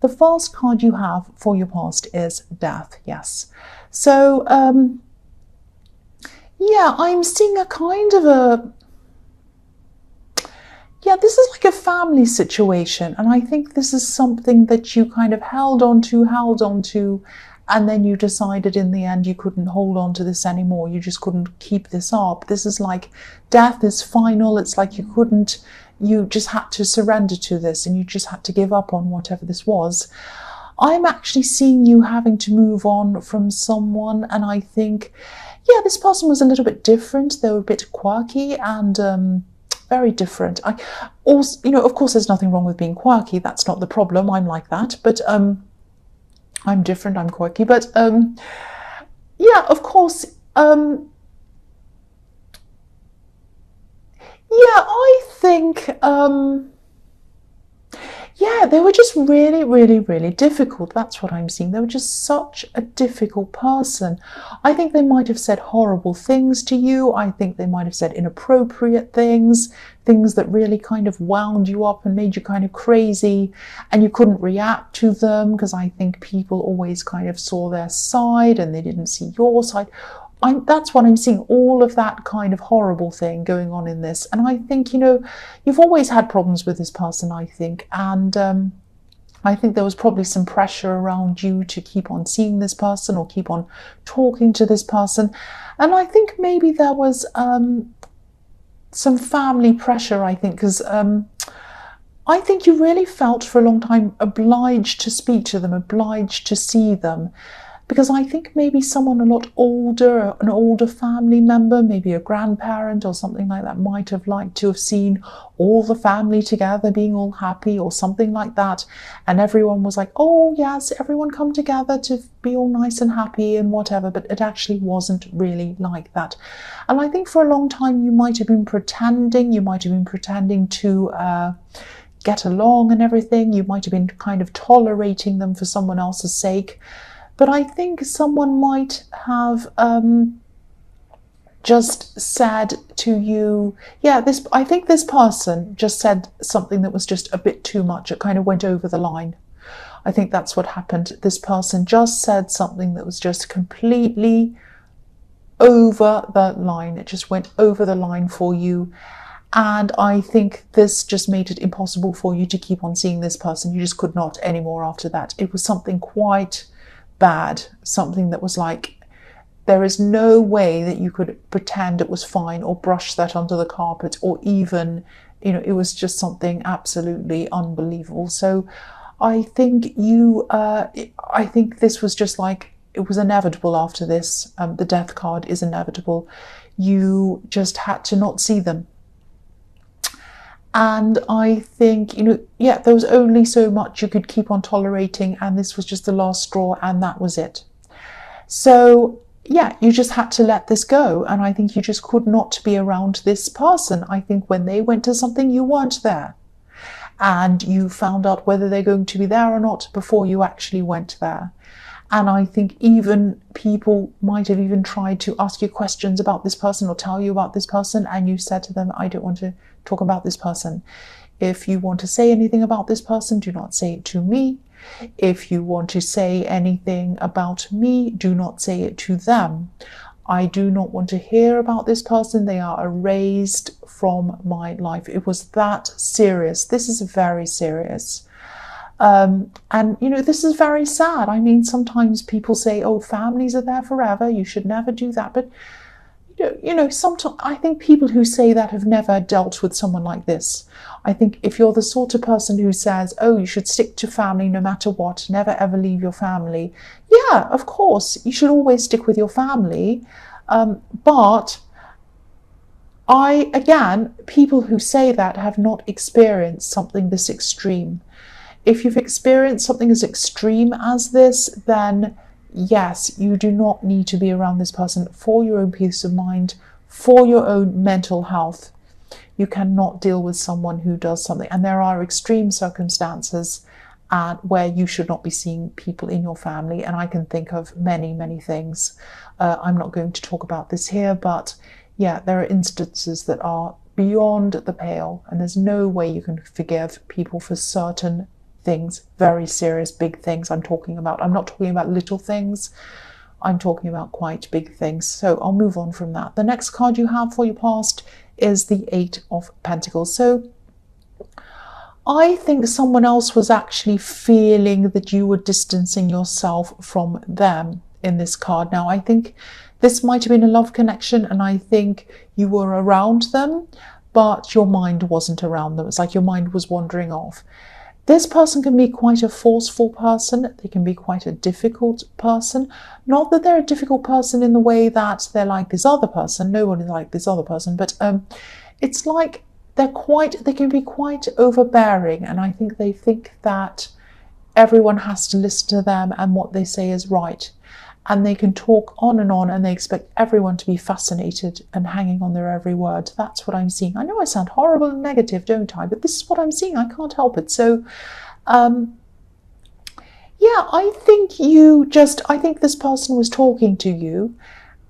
The first card you have for your past is death, yes. So, yeah, I'm seeing a kind of a, yeah, this is like a family situation. And I think this is something that you kind of held on to, and then you decided in the end you couldn't hold on to this anymore. You just couldn't keep this up. This is like death is final. It's like you just had to surrender to this, and you just had to give up on whatever this was. I'm actually seeing you having to move on from someone, and I think, yeah, this person was a little bit different. They were a bit quirky and very different. I also, of course, there's nothing wrong with being quirky. That's not the problem. I'm like that, but I'm different. I'm quirky, but yeah, of course. Yeah, I think, yeah, they were just really, really, really difficult. That's what I'm seeing. They were just such a difficult person. I think they might have said horrible things to you. I think they might have said inappropriate things, things that really kind of wound you up and made you kind of crazy, and you couldn't react to them because I think people always kind of saw their side and they didn't see your side. That's what I'm seeing, all of that kind of horrible thing going on in this. And I think, you've always had problems with this person, I think. And I think there was probably some pressure around you to keep on seeing this person or keep on talking to this person. And I think maybe there was some family pressure, I think, because I think you really felt for a long time obliged to speak to them, obliged to see them. Because I think maybe someone a lot older, an older family member, maybe a grandparent or something like that, might have liked to have seen all the family together being all happy or something like that. And everyone was like, oh yes, everyone come together to be all nice and happy and whatever. But it actually wasn't really like that. And I think for a long time you might have been pretending, to get along and everything. You might have been kind of tolerating them for someone else's sake. But I think someone might have just said to you, yeah, I think this person just said something that was just a bit too much. It kind of went over the line. I think that's what happened. This person just said something that was just completely over the line. It just went over the line for you. And I think this just made it impossible for you to keep on seeing this person. You just could not anymore after that. It was something quite bad, something that was like, there is no way that you could pretend it was fine or brush that under the carpet, or even, it was just something absolutely unbelievable. So I think I think this was just like, it was inevitable after this. The death card is inevitable. You just had to not see them. And I think, there was only so much you could keep on tolerating, and this was just the last straw, and that was it. So, yeah, you just had to let this go. And I think you just could not be around this person. I think when they went to something, you weren't there. And you found out whether they're going to be there or not before you actually went there. And I think even people might have even tried to ask you questions about this person or tell you about this person, and you said to them, I don't want to talk about this person. If you want to say anything about this person, do not say it to me. If you want to say anything about me, do not say it to them. I do not want to hear about this person. They are erased from my life. It was that serious. This is very serious. And, this is very sad. I mean, sometimes people say, oh, families are there forever. You should never do that. But, sometimes I think people who say that have never dealt with someone like this. I think if you're the sort of person who says, oh, you should stick to family no matter what, never ever leave your family. Yeah, of course, you should always stick with your family. But people who say that have not experienced something this extreme. If you've experienced something as extreme as this, then yes, you do not need to be around this person for your own peace of mind, for your own mental health. You cannot deal with someone who does something. And there are extreme circumstances where you should not be seeing people in your family. And I can think of many, many things. I'm not going to talk about this here, but yeah, there are instances that are beyond the pale, and there's no way you can forgive people for certain things, very serious, big things I'm talking about. I'm not talking about little things. I'm talking about quite big things. So I'll move on from that. The next card you have for your past is the Eight of Pentacles. So I think someone else was actually feeling that you were distancing yourself from them in this card. Now, I think this might have been a love connection, and I think you were around them, but your mind wasn't around them. It's like your mind was wandering off. This person can be quite a forceful person. They can be quite a difficult person. Not that they're a difficult person in the way that they're like this other person. No one is like this other person. But it's like they can be quite overbearing. And I think they think that everyone has to listen to them and what they say is right. And they can talk on, and they expect everyone to be fascinated and hanging on their every word. That's what I'm seeing. I know I sound horrible and negative, don't I? But this is what I'm seeing. I can't help it. So, yeah, I think this person was talking to you,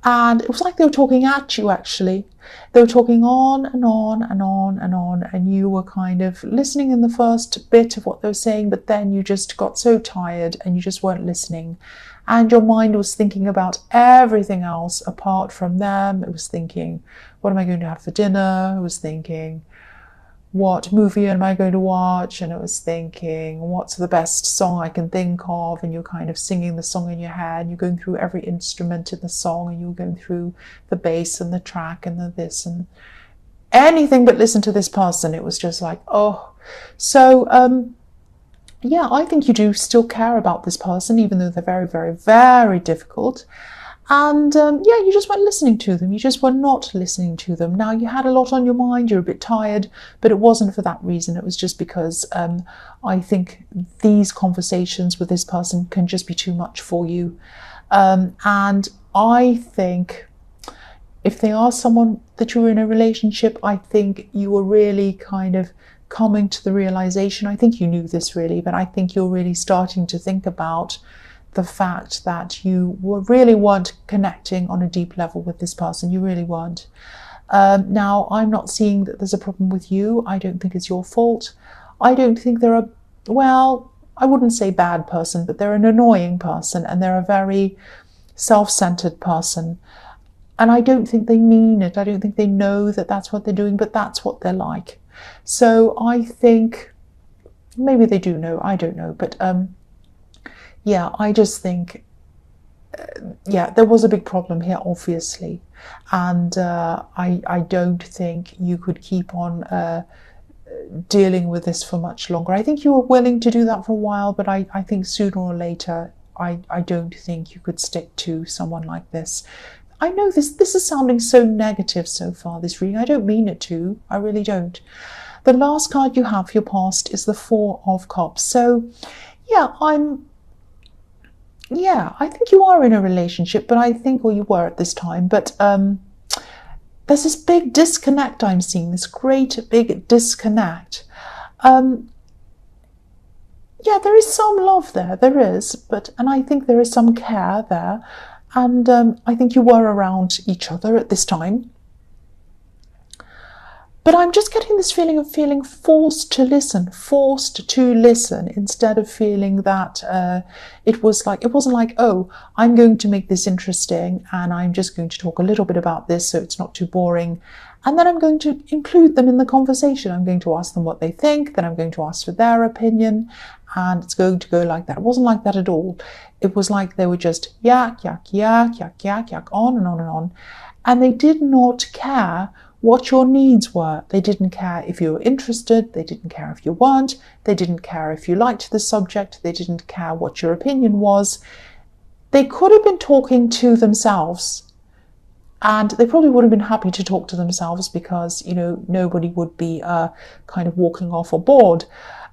and it was like they were talking at you, actually. They were talking on and on and on and on, and you were kind of listening in the first bit of what they were saying, but then you just got so tired and you just weren't listening. And your mind was thinking about everything else apart from them. It was thinking, what am I going to have for dinner? It was thinking, what movie am I going to watch? And it was thinking, what's the best song I can think of? And you're kind of singing the song in your head. And you're going through every instrument in the song, and you're going through the bass and the track and the this and anything but listen to this person. It was just like, oh. So, yeah, I think you do still care about this person, even though they're very, very, very difficult. And yeah, you just weren't listening to them. You just were not listening to them. Now, you had a lot on your mind. You're a bit tired, but it wasn't for that reason. It was just because I think these conversations with this person can just be too much for you. And I think if they are someone that you're in a relationship, I think you were really kind of coming to the realization, I think you knew this really, but I think you're really starting to think about the fact that you really weren't connecting on a deep level with this person. You really weren't. Now, I'm not seeing that there's a problem with you. I don't think it's your fault. I don't think they're well, I wouldn't say bad person, but they're an annoying person, and they're a very self-centered person. And I don't think they mean it. I don't think they know that that's what they're doing, but that's what they're like. So I think maybe they do know, I don't know, but yeah, I just think yeah, there was a big problem here, obviously, and I don't think you could keep on dealing with this for much longer. I think you were willing to do that for a while, but I think sooner or later I don't think you could stick to someone like this. I know this is sounding so negative so far, this reading. I don't mean it to. I really don't. The last card you have for your past is the Four of Cups. So, yeah, I think you are in a relationship, but I think, or you were at this time, but there's this big disconnect I'm seeing, this great big disconnect. Yeah, there is some love there, there is, and I think there is some care there. And I think you were around each other at this time. But I'm just getting this feeling of feeling forced to listen instead of feeling that it wasn't like, oh, I'm going to make this interesting and I'm just going to talk a little bit about this so it's not too boring. And then I'm going to include them in the conversation. I'm going to ask them what they think, then I'm going to ask for their opinion, and it's going to go like that. It wasn't like that at all. It was like they were just yak, yak, yak, yak, yak, yak, on and on and on. And they did not care what your needs were. They didn't care if you were interested. They didn't care if you weren't. They didn't care if you liked the subject. They didn't care what your opinion was. They could have been talking to themselves. And they probably would have been happy to talk to themselves because, you know, nobody would be kind of walking off or bored.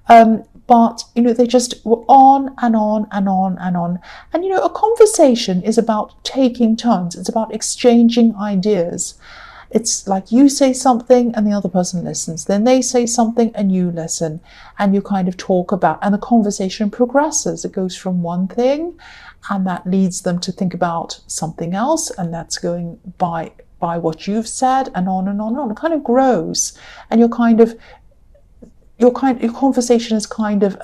But, you know, they just were on and on and on and on. And, you know, a conversation is about taking turns. It's about exchanging ideas. It's like you say something and the other person listens. Then they say something and you listen. And you kind of talk about, and the conversation progresses. It goes from one thing and that leads them to think about something else. And that's going by what you've said and on and on and on. It kind of grows. And you're kind of your conversation is kind of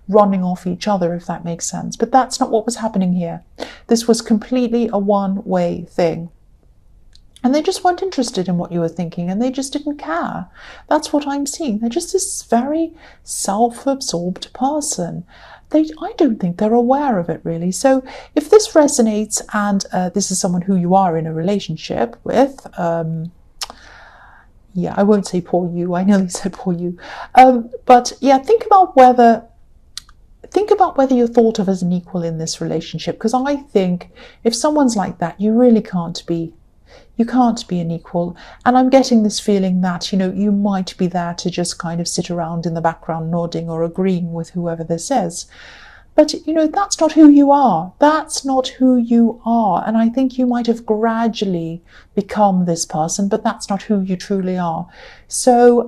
running off each other, if that makes sense. But that's not what was happening here. This was completely a one-way thing. And they just weren't interested in what you were thinking, and they just didn't care. That's what I'm seeing. They're just this very self-absorbed person. I don't think they're aware of it, really. So if this resonates, and this is someone who you are in a relationship with, yeah, I won't say poor you. I nearly said poor you. But yeah, think about whether you're thought of as an equal in this relationship. Because I think if someone's like that, you really can't be. You can't be an equal. And I'm getting this feeling that, you might be there to just kind of sit around in the background nodding or agreeing with whoever this is. But, that's not who you are. That's not who you are. And I think you might have gradually become this person, but that's not who you truly are. So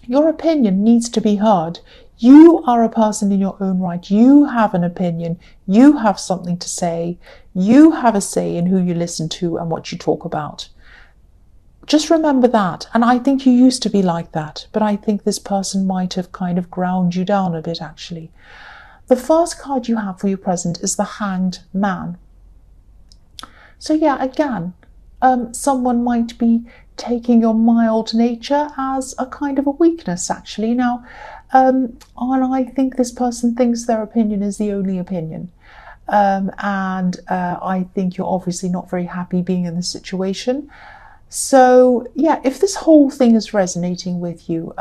your opinion needs to be heard. You are a person in your own right. You have an opinion. You have something to say. You have a say in who you listen to and what you talk about. Just remember that. And I think you used to be like that, but I think this person might have kind of ground you down a bit, actually. The first card you have for your present is the Hanged Man. So yeah, again, someone might be taking your mild nature as a kind of a weakness, actually. Now, and I think this person thinks their opinion is the only opinion. And I think you're obviously not very happy being in this situation. So yeah, if this whole thing is resonating with you,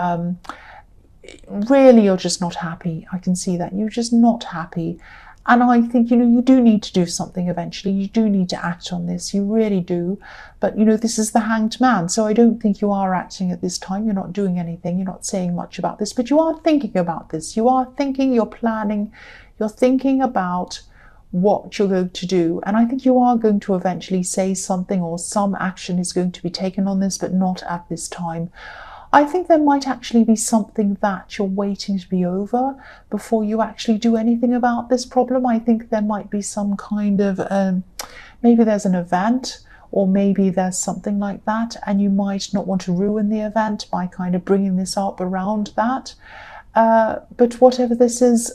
really you're just not happy. I can see that. You're just not happy. And I think, you do need to do something eventually. You do need to act on this. You really do. But, this is the Hanged Man. So I don't think you are acting at this time. You're not doing anything. You're not saying much about this. But you are thinking about this. You are thinking, you're planning. You're thinking about what you're going to do. And I think you are going to eventually say something, or some action is going to be taken on this, but not at this time. I think there might actually be something that you're waiting to be over before you actually do anything about this problem. I think there might be some kind of, maybe there's an event, or maybe there's something like that, and you might not want to ruin the event by kind of bringing this up around that. But whatever this is,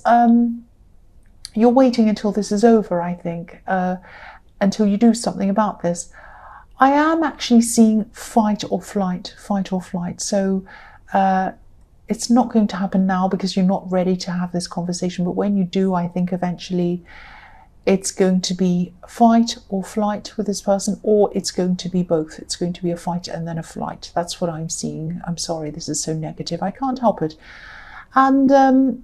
you're waiting until this is over, I think, until you do something about this. I am actually seeing fight or flight. So it's not going to happen now because you're not ready to have this conversation. But when you do, I think eventually it's going to be fight or flight with this person, or it's going to be both. It's going to be a fight and then a flight. That's what I'm seeing. I'm sorry, this is so negative. I can't help it. And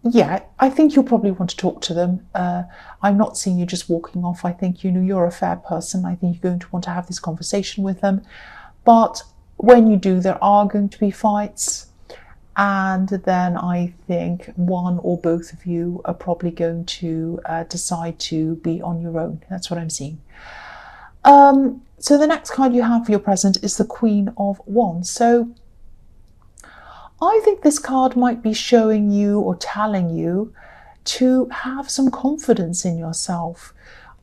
yeah, I think you'll probably want to talk to them. I'm not seeing you just walking off. I think you're a fair person. I think you're going to want to have this conversation with them. But when you do, there are going to be fights. And then I think one or both of you are probably going to decide to be on your own. That's what I'm seeing. So the next card you have for your present is the Queen of Wands. So I think this card might be showing you or telling you to have some confidence in yourself.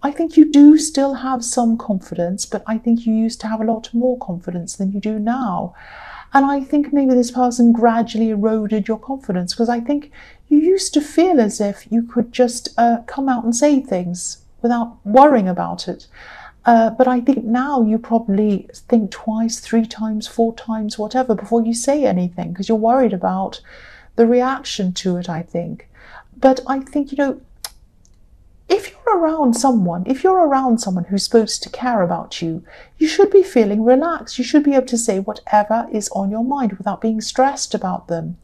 I think you do still have some confidence, but I think you used to have a lot more confidence than you do now. And I think maybe this person gradually eroded your confidence, because I think you used to feel as if you could just come out and say things without worrying about it. But I think now you probably think twice, 3 times, 4 times, whatever, before you say anything, because you're worried about the reaction to it, I think. But I think, if you're around someone who's supposed to care about you, you should be feeling relaxed. You should be able to say whatever is on your mind without being stressed about them.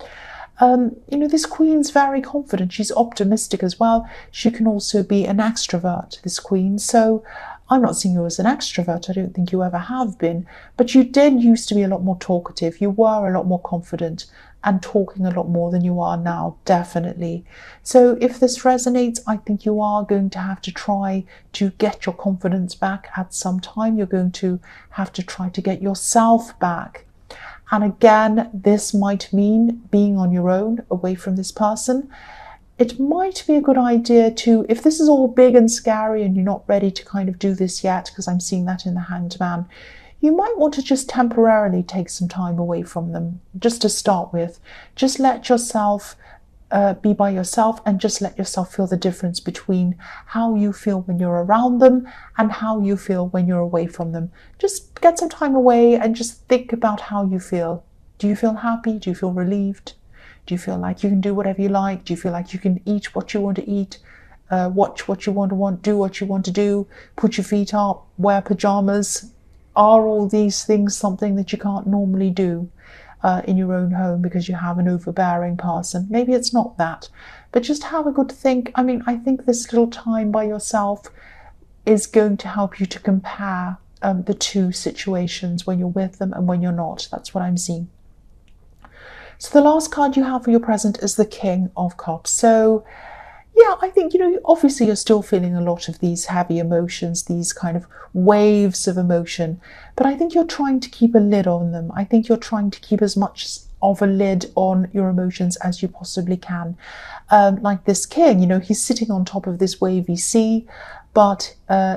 This Queen's very confident. She's optimistic as well. She can also be an extrovert, this Queen. So I'm not seeing you as an extrovert. I don't think you ever have been. But you did used to be a lot more talkative. You were a lot more confident and talking a lot more than you are now, definitely. So if this resonates, I think you are going to have to try to get your confidence back at some time. You're going to have to try to get yourself back. And again, this might mean being on your own, away from this person. It might be a good idea to, if this is all big and scary and you're not ready to kind of do this yet, because I'm seeing that in the Hanged Man, you might want to just temporarily take some time away from them, just to start with. Just let yourself be by yourself, and just let yourself feel the difference between how you feel when you're around them and how you feel when you're away from them. Just get some time away and just think about how you feel. Do you feel happy? Do you feel relieved? Do you feel like you can do whatever you like? Do you feel like you can eat what you want to eat? Watch what you want to do what you want to do, put your feet up, wear pajamas? Are all these things something that you can't normally do in your own home because you have an overbearing person? Maybe it's not that, but just have a good think. I mean, I think this little time by yourself is going to help you to compare the two situations, when you're with them and when you're not. That's what I'm seeing. So the last card you have for your present is the King of Cups. So yeah, I think, obviously you're still feeling a lot of these heavy emotions, these kind of waves of emotion, but I think you're trying to keep a lid on them. I think you're trying to keep as much of a lid on your emotions as you possibly can. Like this king, he's sitting on top of this wavy sea, but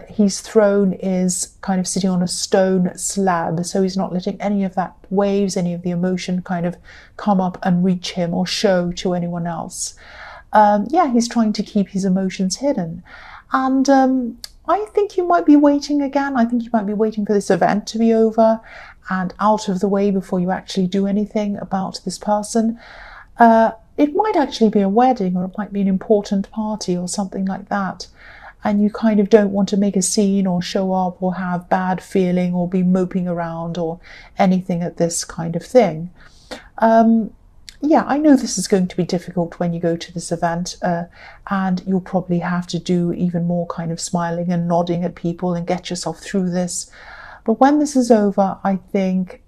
his throne is kind of sitting on a stone slab, so he's not letting any of that waves, any of the emotion kind of come up and reach him or show to anyone else. He's trying to keep his emotions hidden. And I think you might be waiting again. I think you might be waiting for this event to be over and out of the way before you actually do anything about this person. It might actually be a wedding, or it might be an important party or something like that. And you kind of don't want to make a scene or show up or have bad feeling or be moping around or anything at this kind of thing. I know this is going to be difficult when you go to this event, and you'll probably have to do even more kind of smiling and nodding at people and get yourself through this. But when this is over, I think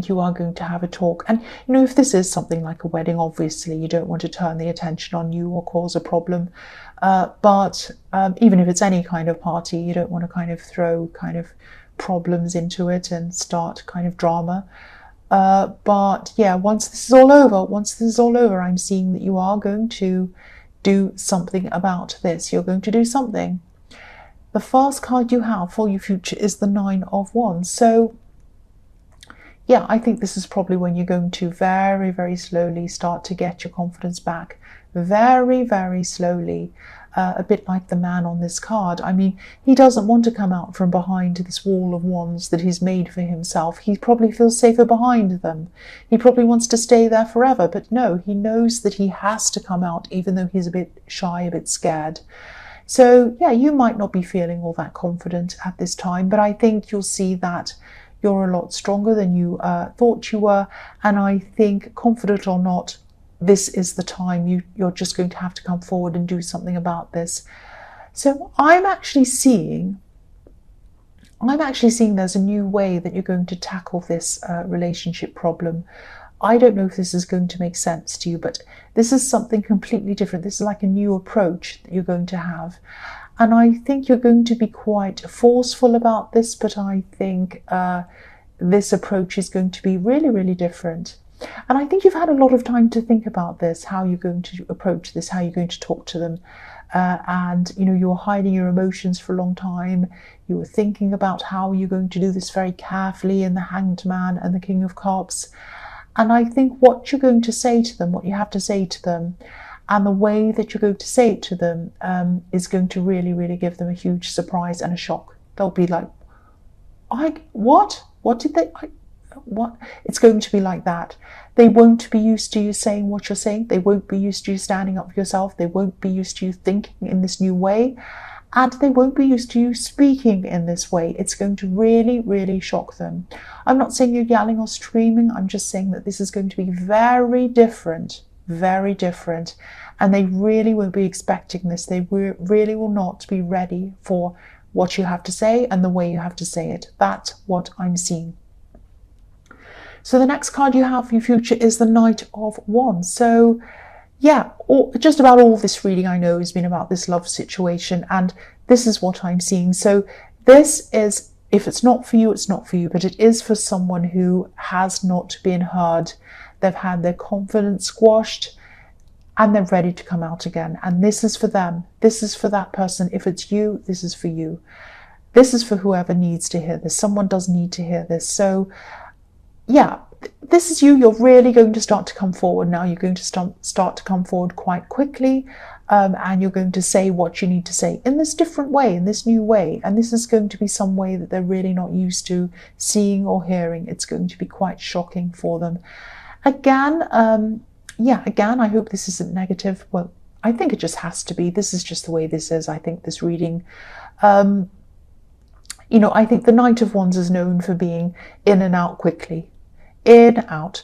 you are going to have a talk. And, if this is something like a wedding, obviously you don't want to turn the attention on you or cause a problem. But even if it's any kind of party, you don't want to kind of throw kind of problems into it and start kind of drama. But yeah, once this is all over, I'm seeing that you are going to do something about this. You're going to do something. The first card you have for your future is the Nine of Wands. So yeah, I think this is probably when you're going to very, very slowly start to get your confidence back. Very, very slowly. A bit like the man on this card. I mean, he doesn't want to come out from behind this wall of wands that he's made for himself. He probably feels safer behind them. He probably wants to stay there forever, but no, he knows that he has to come out, even though he's a bit shy, a bit scared. So yeah, you might not be feeling all that confident at this time, but I think you'll see that you're a lot stronger than you thought you were. And I think, confident or not, this is the time you're just going to have to come forward and do something about this. So I'm actually seeing there's a new way that you're going to tackle this relationship problem. I don't know if this is going to make sense to you, but this is something completely different. This is like a new approach that you're going to have. And I think you're going to be quite forceful about this, but I think this approach is going to be really, really different. And I think you've had a lot of time to think about this, how you're going to approach this, how you're going to talk to them. And, you were hiding your emotions for a long time. You were thinking about how you're going to do this very carefully in the Hanged Man and the King of Cups. And I think what you're going to say to them, what you have to say to them, and the way that you're going to say it to them is going to really, really give them a huge surprise and a shock. They'll be like, what? What did they... What? It's going to be like that. They won't be used to you saying what you're saying. They won't be used to you standing up for yourself. They won't be used to you thinking in this new way. And they won't be used to you speaking in this way. It's going to really, really shock them. I'm not saying you're yelling or screaming. I'm just saying that this is going to be very different. Very different. And they really won't be expecting this. They really will not be ready for what you have to say and the way you have to say it. That's what I'm seeing. So the next card you have for your future is the Knight of Wands. So yeah, just about all this reading I know has been about this love situation, and this is what I'm seeing. So this is, if it's not for you, it's not for you, but it is for someone who has not been heard. They've had their confidence squashed and they're ready to come out again. And this is for them. This is for that person. If it's you, this is for you. This is for whoever needs to hear this. Someone does need to hear this. So yeah, this is you. You're really going to start to come forward now. You're going to start to come forward quite quickly, and you're going to say what you need to say in this different way, in this new way. And this is going to be some way that they're really not used to seeing or hearing. It's going to be quite shocking for them. Again, again, I hope this isn't negative. Well, I think it just has to be. This is just the way this is. I think this reading, I think the Knight of Wands is known for being in and out quickly. In, out,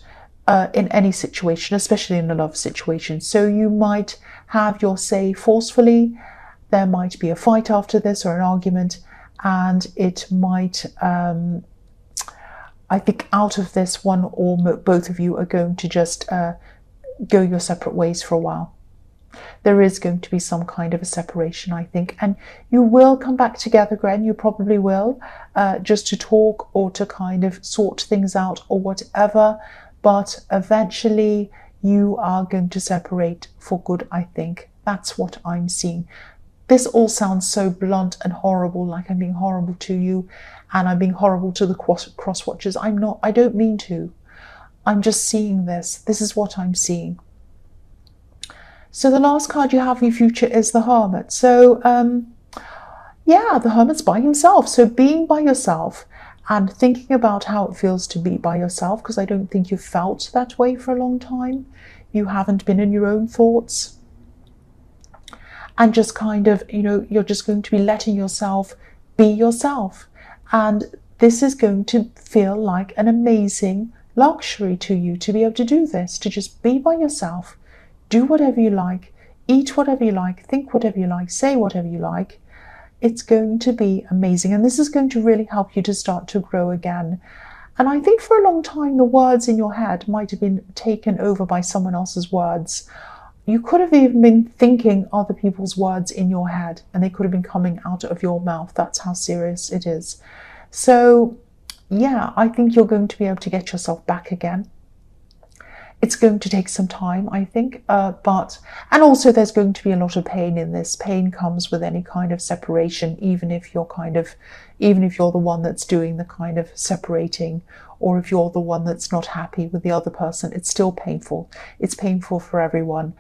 in any situation, especially in a love situation. So you might have your say forcefully. There might be a fight after this or an argument, and it might, I think out of this, one or both of you are going to just go your separate ways for a while. There is going to be some kind of a separation, I think, and you will come back together again. You probably will, just to talk or to kind of sort things out or whatever, but eventually you are going to separate for good, I think. That's what I'm seeing. This all sounds so blunt and horrible, like I'm being horrible to you and I'm being horrible to the cross watchers. I'm not. I don't mean to. I'm just seeing this. This is what I'm seeing. So the last card you have in your future is the Hermit. So, the Hermit's by himself. So being by yourself and thinking about how it feels to be by yourself, because I don't think you've felt that way for a long time. You haven't been in your own thoughts. And just kind of, you're just going to be letting yourself be yourself. And this is going to feel like an amazing luxury to you to be able to do this, to just be by yourself. Do whatever you like, eat whatever you like, think whatever you like, say whatever you like. It's going to be amazing. And this is going to really help you to start to grow again. And I think for a long time, the words in your head might have been taken over by someone else's words. You could have even been thinking other people's words in your head, and they could have been coming out of your mouth. That's how serious it is. So, I think you're going to be able to get yourself back again. It's going to take some time, I think, and also there's going to be a lot of pain in this. Pain comes with any kind of separation, even if you're the one that's doing the kind of separating, or if you're the one that's not happy with the other person, it's still painful. It's painful for everyone.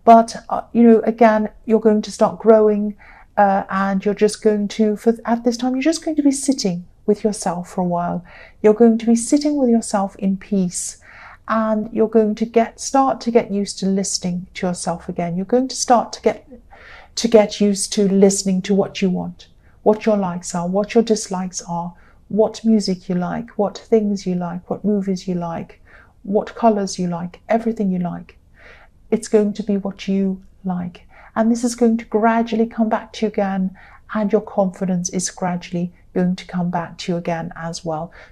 But, again, you're going to start growing, and you're just going to, at this time, you're just going to be sitting with yourself for a while. You're going to be sitting with yourself in peace. And you're going to start to get used to listening to yourself again. You're going to start to get used to listening to what you want, what your likes are, what your dislikes are, what music you like, what things you like, what movies you like, what colours you like, everything you like. It's going to be what you like. And this is going to gradually come back to you again, and your confidence is gradually going to come back to you again as well.